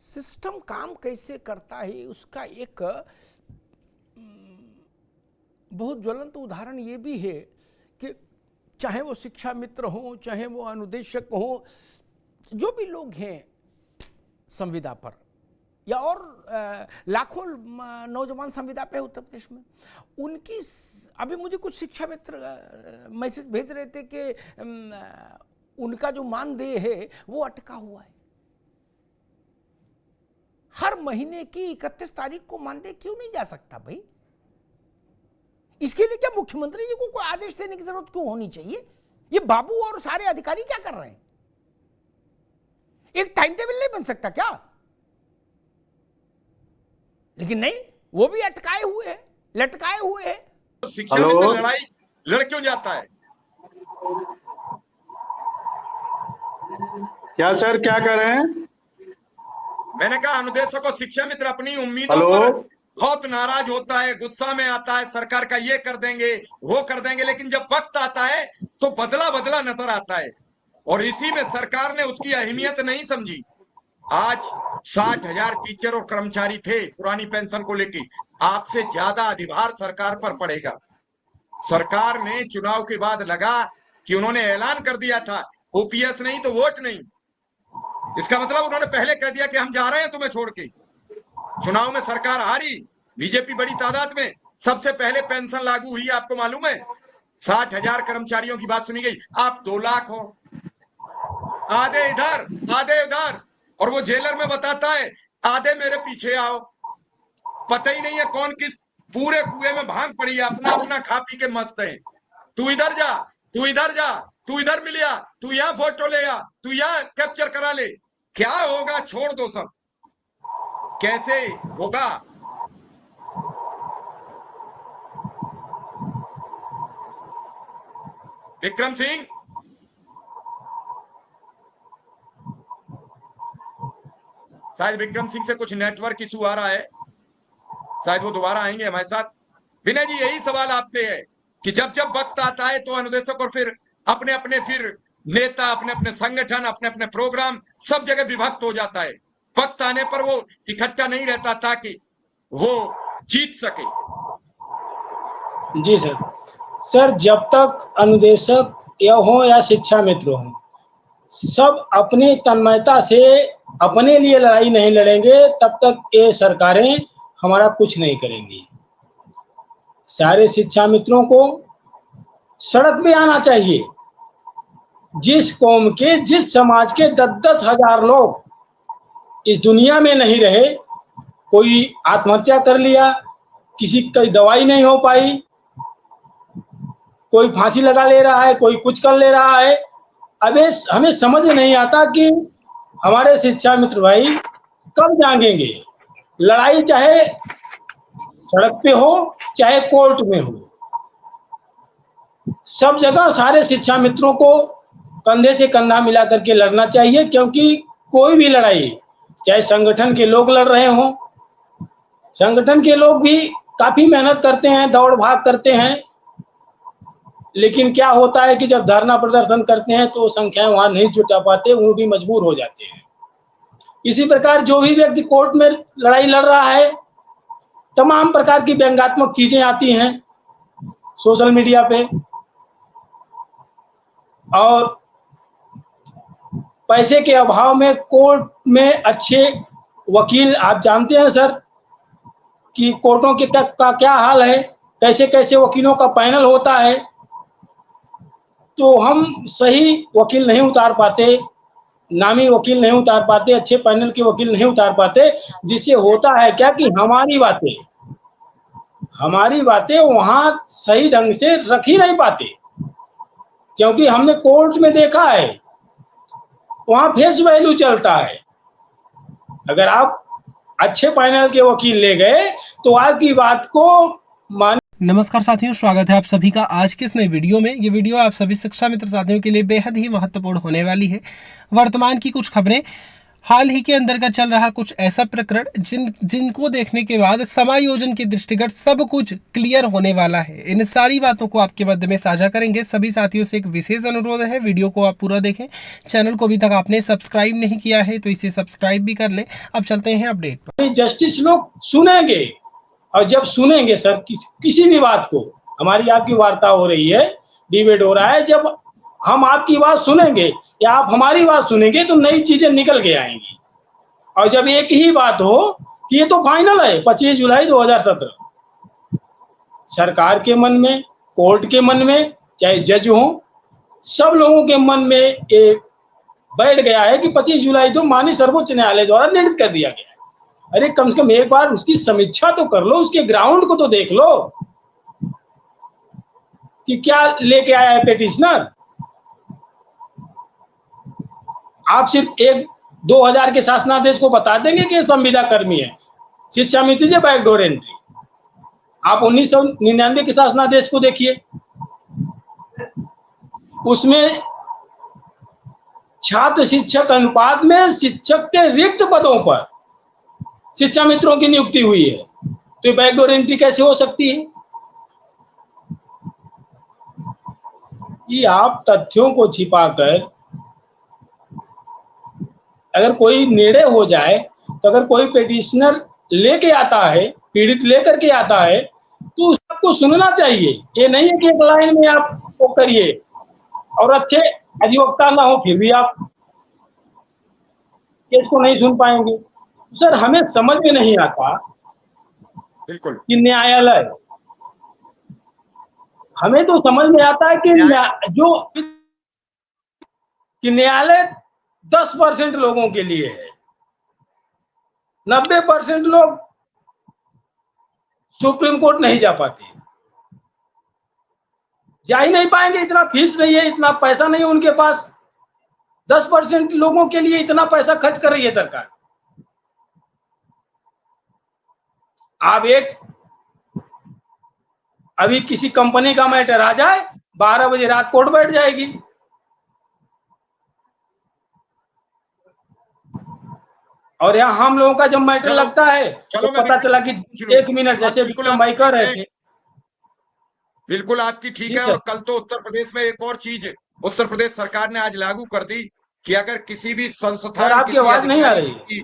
System काम कैसे करता है उसका एक बहुत ज्वलंत उदाहरण ये भी है कि चाहे वो शिक्षा मित्र हों, चाहे वो अनुदेशक हों, जो भी लोग हैं संविदा पर या और लाखों नौजवान संविदा पे उत्तर प्रदेश में, उनकी अभी मुझे कुछ शिक्षा मित्र मैसेज भेज रहे थे कि उनका जो मानदेय है वो अटका हुआ है। हर महीने की 31 तारीख को मानदेय क्यों नहीं जा सकता भाई? इसके लिए क्या मुख्यमंत्री जी को कोई आदेश देने की जरूरत क्यों होनी चाहिए? ये बाबू और सारे अधिकारी क्या कर रहे हैं? एक टाइम टेबल नहीं बन सकता क्या? लेकिन नहीं, वो भी अटकाए हुए हैं, लटकाए हुए हैं। शिक्षा में तो लड़ाई लड़ क्यों जाता है? क्या सर, क्या कर रहे हैं? मैंने कहा अनुदेशक और शिक्षा मित्र अपनी उम्मीदों पर बहुत नाराज होता है, गुस्सा में आता है, सरकार का ये कर देंगे वो कर देंगे, लेकिन जब वक्त आता है तो बदला बदला नजर आता है। और इसी में सरकार ने उसकी अहमियत नहीं समझी। आज 60,000 टीचर और कर्मचारी थे पुरानी पेंशन को लेके, आपसे ज्यादा अधिभार सरकार पर पड़ेगा। सरकार ने चुनाव के बाद लगा कि उन्होंने ऐलान कर दिया था ओपीएस नहीं तो वोट नहीं। इसका मतलब उन्होंने पहले कह दिया कि हम जा रहे हैं तुम्हें छोड़ के। चुनाव में सरकार हारी, बीजेपी बड़ी तादाद में, सबसे पहले पेंशन लागू हुई, आपको मालूम है? 60,000 कर्मचारियों की बात सुनी गई। आप 2 लाख हो, आधे इधर आधे उधर, और वो जेलर में बताता है आधे मेरे पीछे आओ। पता ही नहीं है कौन किस पूरे कुएं में भांग पड़ी है, अपना अपना खा पी के मस्त है। तू इधर जा, तू इधर जा, तू इधर मिल आ, तू यहाँ फोटो ले आ, तू यहाँ कैप्चर करा ले। क्या होगा? छोड़ दो सब। कैसे होगा? विक्रम सिंह, शायद विक्रम सिंह से कुछ नेटवर्क इशू आ रहा है, शायद वो दोबारा आएंगे हमारे साथ। विनय जी, यही सवाल आपसे है कि जब जब वक्त आता है तो अनुदेशक और फिर अपने अपने नेता, अपने अपने संगठन, अपने अपने प्रोग्राम सब जगह विभक्त हो जाता है। वक्त आने पर वो इकट्ठा नहीं रहता ताकि वो जीत सके। जी सर, जब तक अनुदेशक या हो या शिक्षा मित्र हो, सब अपनी तन्मयता से अपने लिए लड़ाई नहीं लड़ेंगे, तब तक ये सरकारें हमारा कुछ नहीं करेंगी। सारे शिक्षा मित्रों को सड़क पे आना चाहिए। जिस कौम के, जिस समाज के 10-10 हजार लोग इस दुनिया में नहीं रहे, कोई आत्महत्या कर लिया, किसी की दवाई नहीं हो पाई, कोई फांसी लगा ले रहा है, कोई कुछ कर ले रहा है। अब हमें समझ नहीं आता कि हमारे शिक्षा मित्र भाई कब जागेंगे। लड़ाई चाहे सड़क पे हो चाहे कोर्ट में हो, सब जगह सारे शिक्षा मित्रों को कंधे से कंधा मिला करके लड़ना चाहिए। क्योंकि कोई भी लड़ाई, चाहे संगठन के लोग लड़ रहे हों, संगठन के लोग भी काफी मेहनत करते हैं, दौड़ भाग करते हैं, लेकिन क्या होता है कि जब धरना प्रदर्शन करते हैं तो संख्या वहां नहीं जुटा पाते, वो भी मजबूर हो जाते हैं। इसी प्रकार जो भी व्यक्ति कोर्ट में लड़ाई लड़ रहा है, तमाम प्रकार की व्यंग्यात्मक चीजें आती हैं सोशल मीडिया पे, और पैसे के अभाव में कोर्ट में अच्छे वकील, आप जानते हैं सर कि कोर्टों के का क्या हाल है, कैसे कैसे वकीलों का पैनल होता है। तो हम सही वकील नहीं उतार पाते, नामी वकील नहीं उतार पाते, अच्छे पैनल के वकील नहीं उतार पाते, जिससे होता है क्या कि हमारी बातें वहां सही ढंग से रख ही नहीं पाते। क्योंकि हमने कोर्ट में देखा है, वहां फेस वैल्यू चलता है। अगर आप अच्छे पैनल के वकील ले गए तो आपकी बात को मान। नमस्कार साथियों, स्वागत है आप सभी का आज के इस नए वीडियो में। ये वीडियो आप सभी शिक्षा मित्र साथियों के लिए बेहद ही महत्वपूर्ण होने वाली है। वर्तमान की कुछ खबरें हाल ही के अंदर का चल रहा कुछ ऐसा प्रकरण जिनको देखने के बाद समायोजन के दृष्टिगत सब कुछ क्लियर होने वाला है। इन सारी बातों को आपके मध्य में साझा करेंगे। सभी साथियों से एक विशेष अनुरोध है, वीडियो को आप पूरा देखें। चैनल को अभी तक आपने सब्सक्राइब नहीं किया है तो इसे सब्सक्राइब भी कर लें। अब चलते हैं अपडेट पर। जस्टिस लोग सुनेंगे, और जब सुनेंगे सर किसी भी बात को, हमारी आपकी वार्ता हो रही है, डिबेट हो रहा है, जब हम आपकी बात सुनेंगे या आप हमारी बात सुनेंगे तो नई चीजें निकल के आएंगी। और जब एक ही बात हो कि ये तो फाइनल है 25 जुलाई 2017, सरकार के मन में, कोर्ट के मन में, चाहे जज हो, सब लोगों के मन में एक बैठ गया है कि 25 जुलाई तो माननीय सर्वोच्च न्यायालय द्वारा निर्णित कर दिया गया है। अरे कम से कम एक बार उसकी समीक्षा तो कर लो, उसके ग्राउंड को तो देख लो कि क्या लेके आया है पेटिशनर। आप सिर्फ 1-2000 के शासनादेश को बता देंगे कि संविदा कर्मी है, शिक्षा मित्र से बैकडोर एंट्री। आप 1999 के शासनादेश को देखिए, उसमें छात्र शिक्षक अनुपात में शिक्षक के रिक्त पदों पर शिक्षा मित्रों की नियुक्ति हुई है, तो बैकडोर एंट्री कैसे हो सकती है? कि आप तथ्यों को छिपाकर अगर कोई निर्णय हो जाए, तो अगर कोई पेटिशनर लेके आता है, पीड़ित लेकर के आता है, तो उसको सुनना चाहिए। ये नहीं है कि एक लाइन में आप वो करिए और अच्छे अधिवक्ता ना हो फिर भी आप केस को नहीं सुन पाएंगे। सर हमें समझ में नहीं आता बिल्कुल कि न्यायालय, हमें तो समझ में आता है कि न्यायालय 10% लोगों के लिए है, 90% लोग सुप्रीम कोर्ट नहीं जा पाते, जा ही नहीं पाएंगे, इतना फीस नहीं है, इतना पैसा नहीं है उनके पास। 10% लोगों के लिए इतना पैसा खर्च कर रही है सरकार। आप अभी किसी कंपनी का मैटर आ जाए, 12 बजे रात कोर्ट बैठ जाएगी। और यहाँ हम लोगों का जब मैटर लगता है तो पता चला कि 1 मिनट, जैसे भाई कह रहे थे। बिल्कुल आपकी ठीक है। और कल तो उत्तर प्रदेश में एक और चीज उत्तर प्रदेश सरकार ने आज लागू कर दी कि अगर किसी भी संस्थान, आपकी आवाज नहीं आ रही।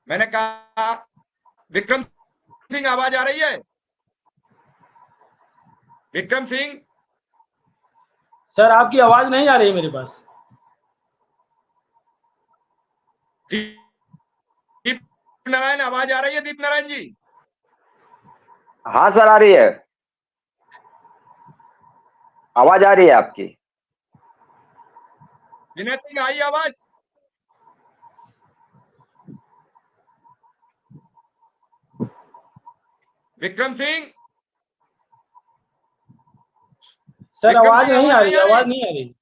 मैंने कहा विक्रम सिंह, आवाज आ रही है? विक्रम सिंह सर आपकी आवाज नहीं आ रही मेरे पास। दीप नारायण, आवाज आ रही है? दीप नारायण जी? हाँ सर, आ रही है, आवाज आ रही है आपकी। विनय सिंह, आई आवाज? विक्रम सिंह? सर आवाज नहीं आ रही, आवाज नहीं आ रही।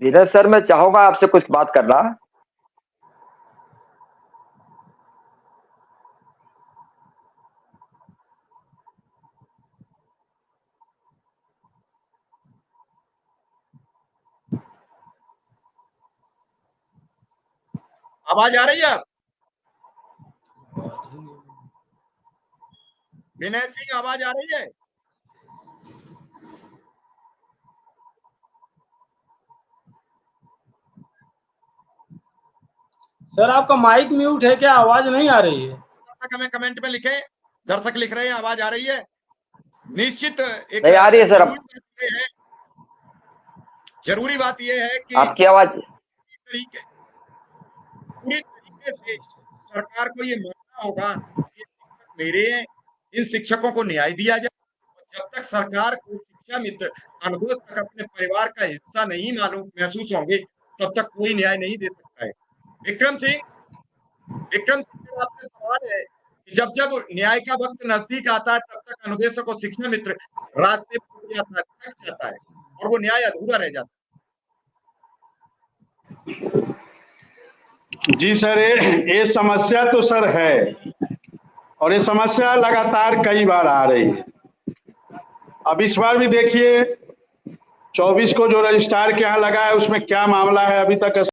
धीरज सर, मैं चाहूंगा आपसे कुछ बात करना। आवाज आ रही है? विनय सिंह, आवाज आ रही है? सर आपका माइक म्यूट है क्या? आवाज नहीं आ रही है। दर्शक हमें कमेंट में लिखे, दर्शक लिख रहे हैं आवाज आ रही है। निश्चित एक नहीं आ रही है सर। जरूरी बात यह है कि आपकी आवाज पूरी तरीके से सरकार को ये मानना होगा कि शिक्षक मेरे हैं, इन शिक्षकों को न्याय दिया जाए। जब तक सरकार को शिक्षा मित्र अनुरोध तक अपने परिवार का हिस्सा नहीं मालूम महसूस होंगे, तब तक कोई न्याय नहीं दे सकता है। विक्रम सिंह, आपसे सवाल है जब जब न्याय का वक्त नजदीक आता है तब तक अनुदेशक और शिक्षा मित्र रास्ते में रुक जाता है, थक जाता है और वो न्याय अधूरा रह जाता है। जी सर, ये समस्या तो सर है, और ये समस्या लगातार कई बार आ रही है। अब इस बार भी देखिए 24 को जो रजिस्ट्रार के यहाँ लगा है उसमें क्या मामला है अभी तक